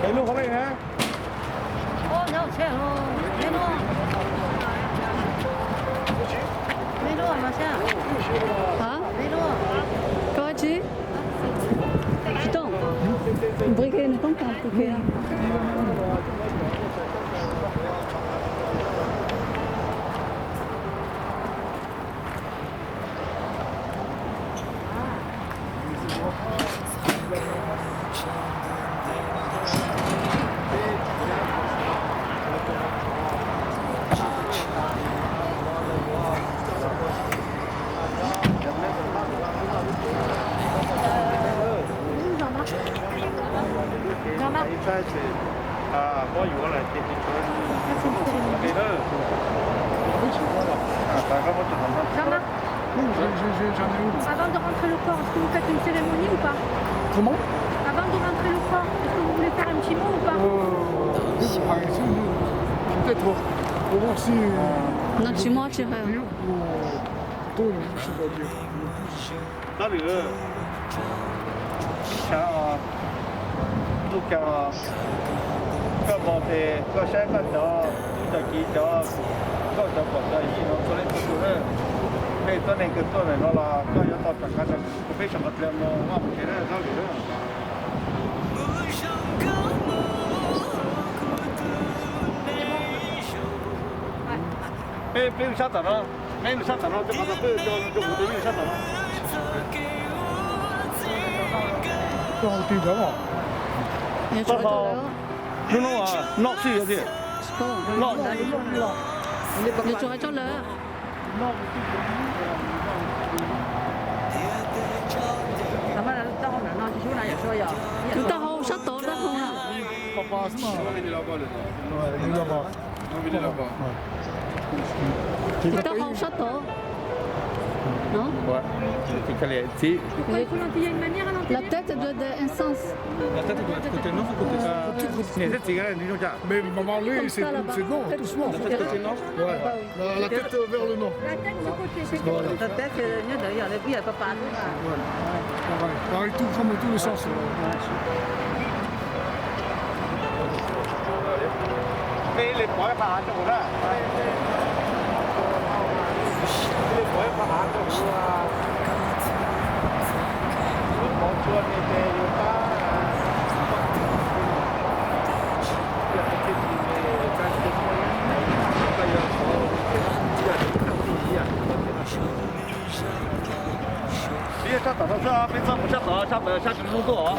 你路好嘞呢？哦，有车咯，没路。没路啊，马上。Hein? 没路。 Quoi tu? Putain, un briquet ne compte pas un briquet. Avant de rentrer le corps, est-ce que vous faites une cérémonie ou pas? Comment? Avant de rentrer le corps, est-ce que vous voulez faire un petit mot ou pas? Peut-être pour voir si. Non, tu m'as tiré. Toi, je sais pas dire. 那里想啊，都讲啊，个毛的，个山个岛，都在几条，个在国家一弄出来就是了。那ตัวนี้ก็ตัวนี้เราละก็要到整个的，非什么这样弄，我们现在那里被下走了，没有下走了，就把它被就我的又下走了。 都好地方哦。 Et tu retournes 你弄啊，闹事有点， là. 闹。 Et tu retournes là. Chúng ta không sát tổ đó không à? Papa, c'est pas. Il est là-bas, le Ouais, il est là-bas. Il est là-bas. Chúng ta không sát tổ. Non? Ouais. C'est qu'elle est ici. Il y a une manière à La l'enterrer? tête doit être un sens. La tête doit être côté nord ou côté sud? Mais c'est tigre, nous déjà. Mais maman, lui, c'est ça, là-bas. non, doucement. Côté nord? Ouais. La tête vers le nord. La tête de côté, c'est Voilà. La tête, il n'y a pas partout. Pareil. Pareil, tout comme dans tous les sens. Mais les poils par rapport là. Les poils par rapport là. Mon choix n'était pas. Bây giờ sao tỏ ra bên trong sao tỏ sao tỏ sao tỏ không tỏ.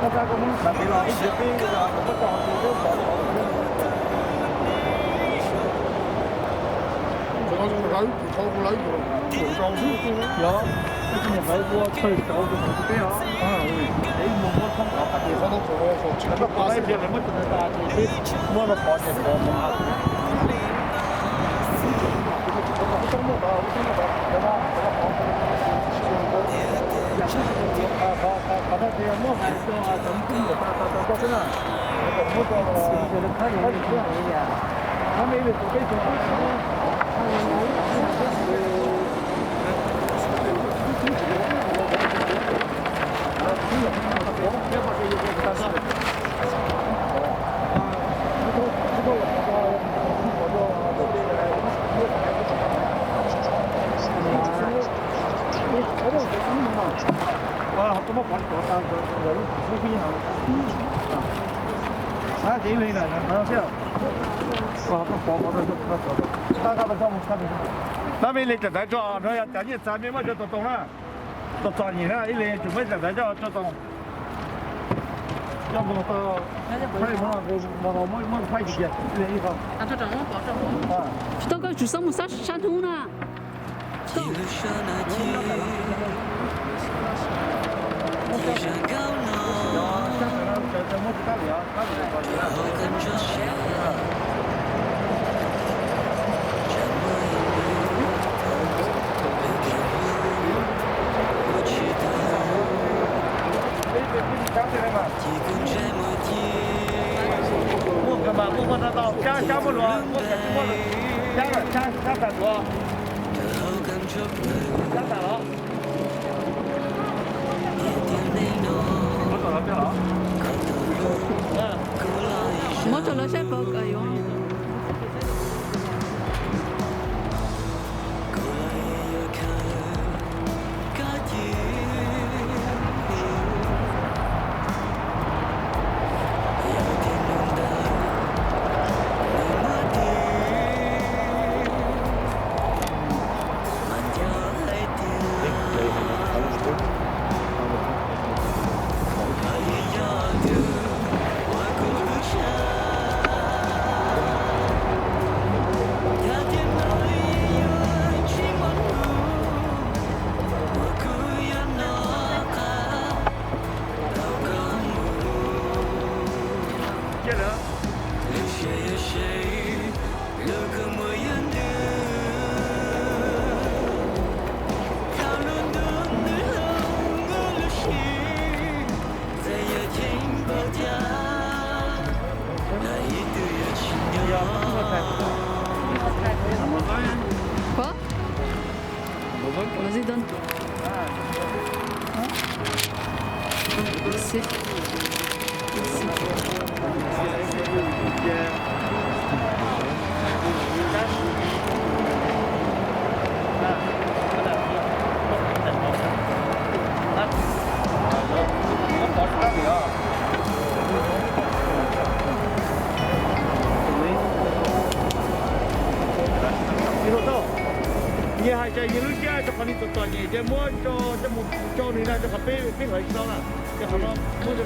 大家咁特別話，呢邊就冇乜撞住都講講嘅。仲有個女，坐個女做裝修有，呢邊咪個吹走嘅嗰邊啊？啊會，你冇乜通我拍嘢，我都做我做，全部我呢邊你乜做得大啲，摸到旁邊我冇。啊，咁我揾咗單咗，有呢邊行。啊，幾遠啊？睇下先。哇，都放我都得。大家都裝差別。那邊你就睇咗，佢又等於站邊乜就做動啦，做狀元啦，呢你做咩就睇咗做動？要不到，快點我快啲嘅，呢個。啊，這種我保證我。啊。 Putain, quand tu sens mon sac, ça tourne là. 我知道，加不落，我加了，加3多，加3了。我走了，对了。Moi, je le sais pas, Caillon. Quoi? Vas-y, donne. Merci. Nhà hai chạy như lúc kia cho con đi tuần tuần nhỉ, mua cho người ta cho cà phê phê hỏi sao là, cho họ mua cho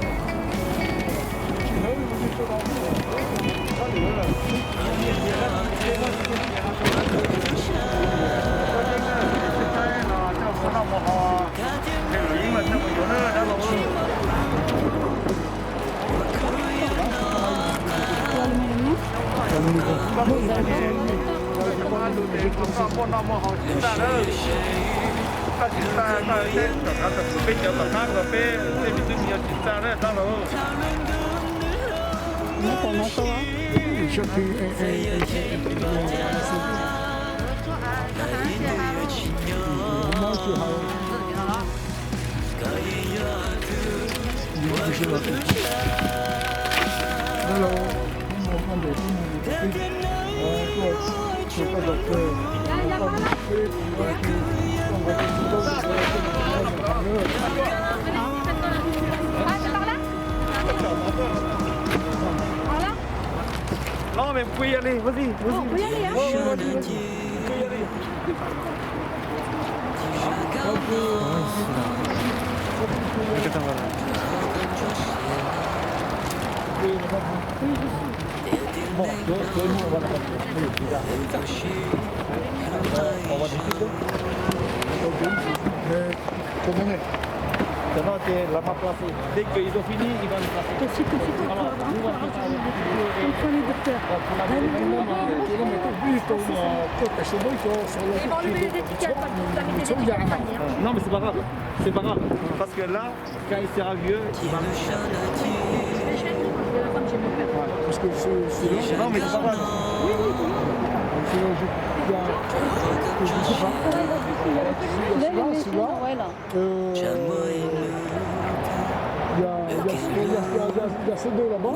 con nó mà họ chúng ta đó, chúng ta sẽ trở thành một cái kiểu tập hát cà phê, thì mình dùng nhiều chúng ta đó, đó là. No conozco, ¿va? Yo que Non mais vous pouvez y aller, vas-y, vas-y. On peut y aller, hein? Bon, nous on va la on va décider. Comment on est? Maintenant, c'est la map placée. Dès qu'ils ont fini, ils vont nous placer. Alors, nous, on va faire ça. Ils vont enlever les étiquettes parce que vous avez des étiquettes manières. Non, mais c'est pas grave. C'est pas grave. Parce que là, quand il sera vieux, il va. Parce que c'est Non, mais c'est pas grave. Ouais, là. Il y a ces deux là-bas.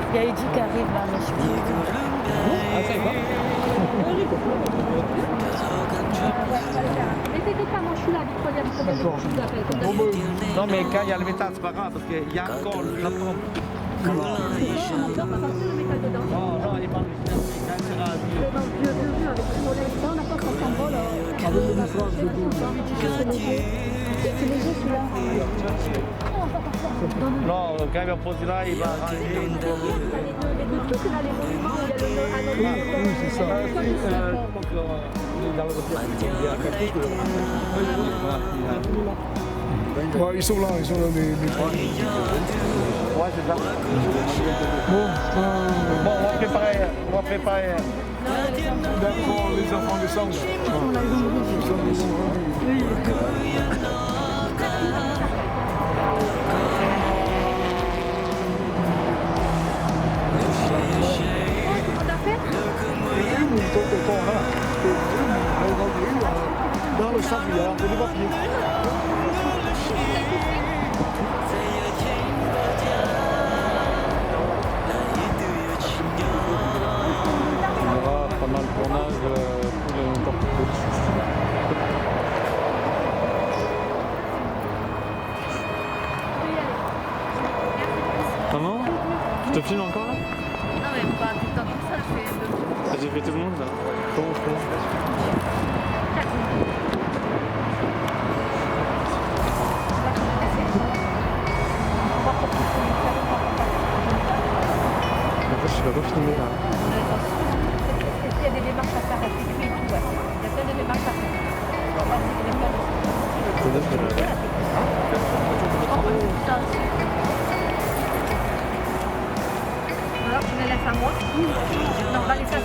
Il y a Eddie qui arrive là, monsieur. Ah, ça va. Mettez pas, moi je suis là, du 3e, je vous appelle. Non, mais quand il y a le métal, c'est pas grave, parce qu'il y a encore la pompe. On doit pas sortir le métal dedans. Non, non, il est pas quand il sera vieux. Mais dans le vieux, avec le soleil, ça, on a pas qu'on s'envole. Avec le message de C'est léger celui-là. Non, quand il va poser là, il va ranger. Les deux trucs là, les monuments, il y a le anonyme. Oui, c'est ça. Ouais, ils sont là les Ouais, c'est ça. Bon, Bon, on va préparer. d'accord, les enfants descendent. Dans le sac, il y a un peu de papier. On aura pendant le tournage tous les longtemps. Comment? Tu te filmes encore là? Non mais pas tout le temps comme ça, je fais deux. Ah, j'ai fait tout le monde là. Comment on fait? En fait, je suis pas filmé là. Il y a des démarches à faire, il y a plein de démarches à faire. C'est deux que je Alors tu me laisses à moi? Non, on va laisser à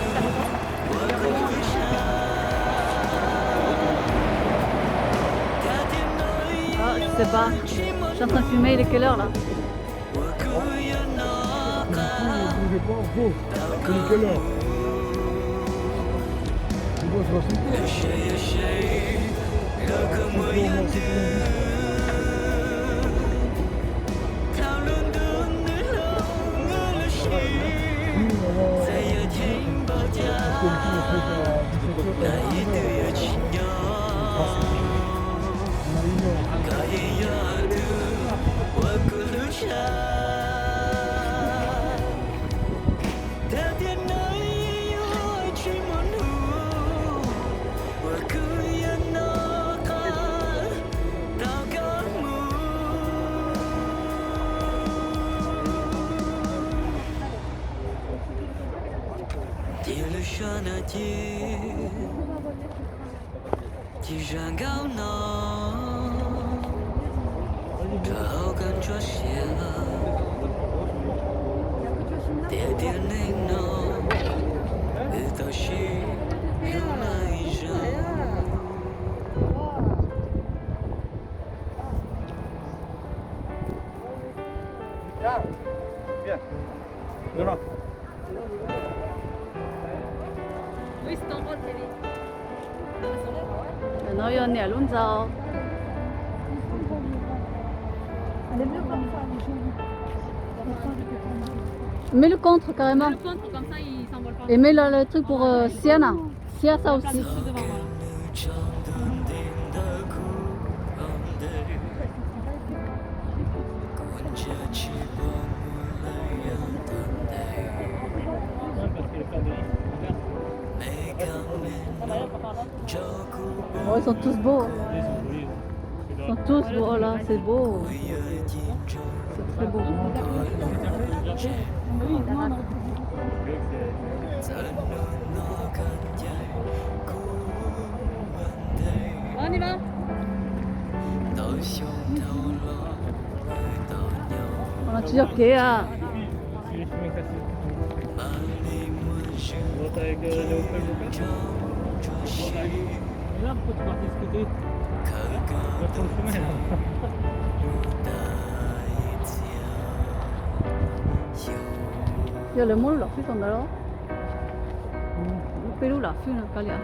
Ah, je sais pas. Je suis en train de filmer, il est quelle heure là? Je pas faux. C'est quelle heure? Tu vois, c'est Bien. Demain. Oui, c'est en rôle, Télé. Maintenant, on est à Lunzao. Mets le contre carrément. Le contre, comme ça, il s'envole pas. Et mets le truc pour Sienna. Sia ça aussi. Oh, ils sont tous beaux. Ils sont tous beaux là, c'est beau. C'est très beau. On y va. On a toujours qu'à. Là, pourquoi tu partais scooter? On va prendre le chemin là. Ya le molo la fui con dalo. Pero la fui na kalia.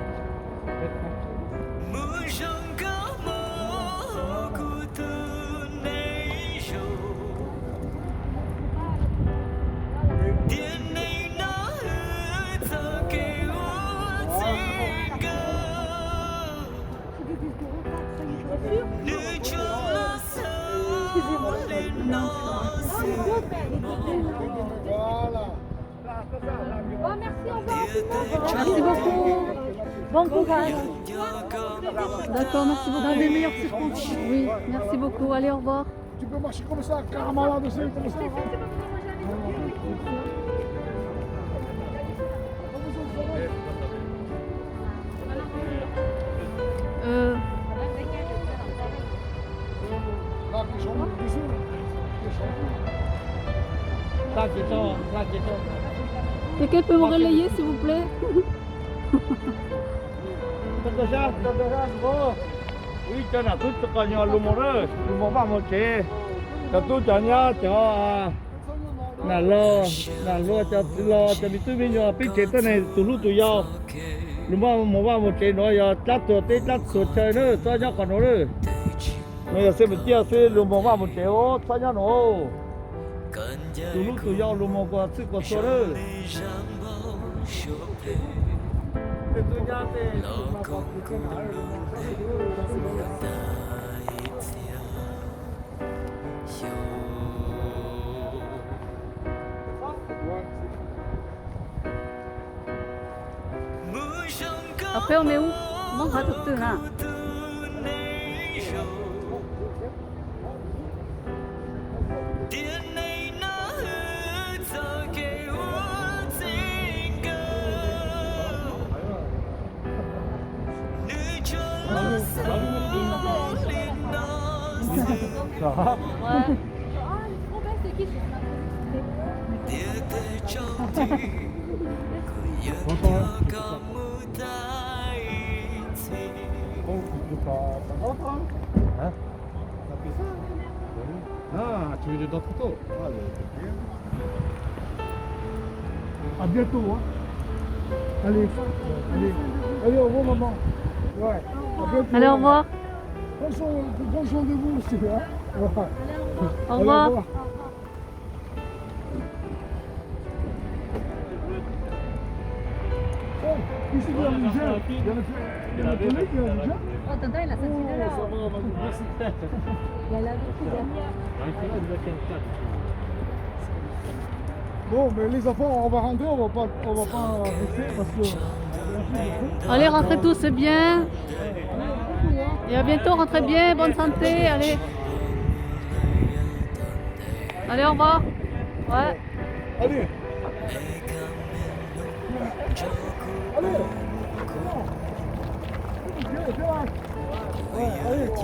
Oh, merci, au revoir. Merci beaucoup. Bon courage. D'accord, merci beaucoup. Dans les meilleures circonstances. Oui, merci beaucoup. Allez, au revoir. Tu peux marcher comme ça, carrément là-dessus, comme ça. Là, ils sont dessous. Quelqu'un peut me relayer, s'il vous plaît? Oui, cho là tout cho nhau luôn một rồi, luôn một một chế, cho tôi cho nhau cho là lo cho đi tôi bây giờ biết chế tên này từ lúc tôi giao, lu mo ba mo che no ya tlat to te tlat so che no so nya kon no le no ya se me tia se lu mo ba mo che o so nya no tu lu tu ya lu mo ko su ko so le te tu nya te ma ko ku na Après, on est où? Bon, on va tout là. Ouais. Hein? Ah, tu veux des photos? À bientôt, hein? Allez, allez, allez, au revoir, maman. Ouais, à bientôt. Allez, au revoir. Prends soin de vous aussi, hein? Ouais. Au Allez, revoir. Qui c'est qui a mangé? Il y a le collègue qui a mangé? Oh, tonton, il a senti de là. Il a la vie Bon, mais les enfants, on va rentrer, on va pas rester parce que... Allez, rentrez tous bien. Et à bientôt, rentrez bien, bonne santé. Allez. Allez, au revoir. Ouais. Allez. Allez. Allez.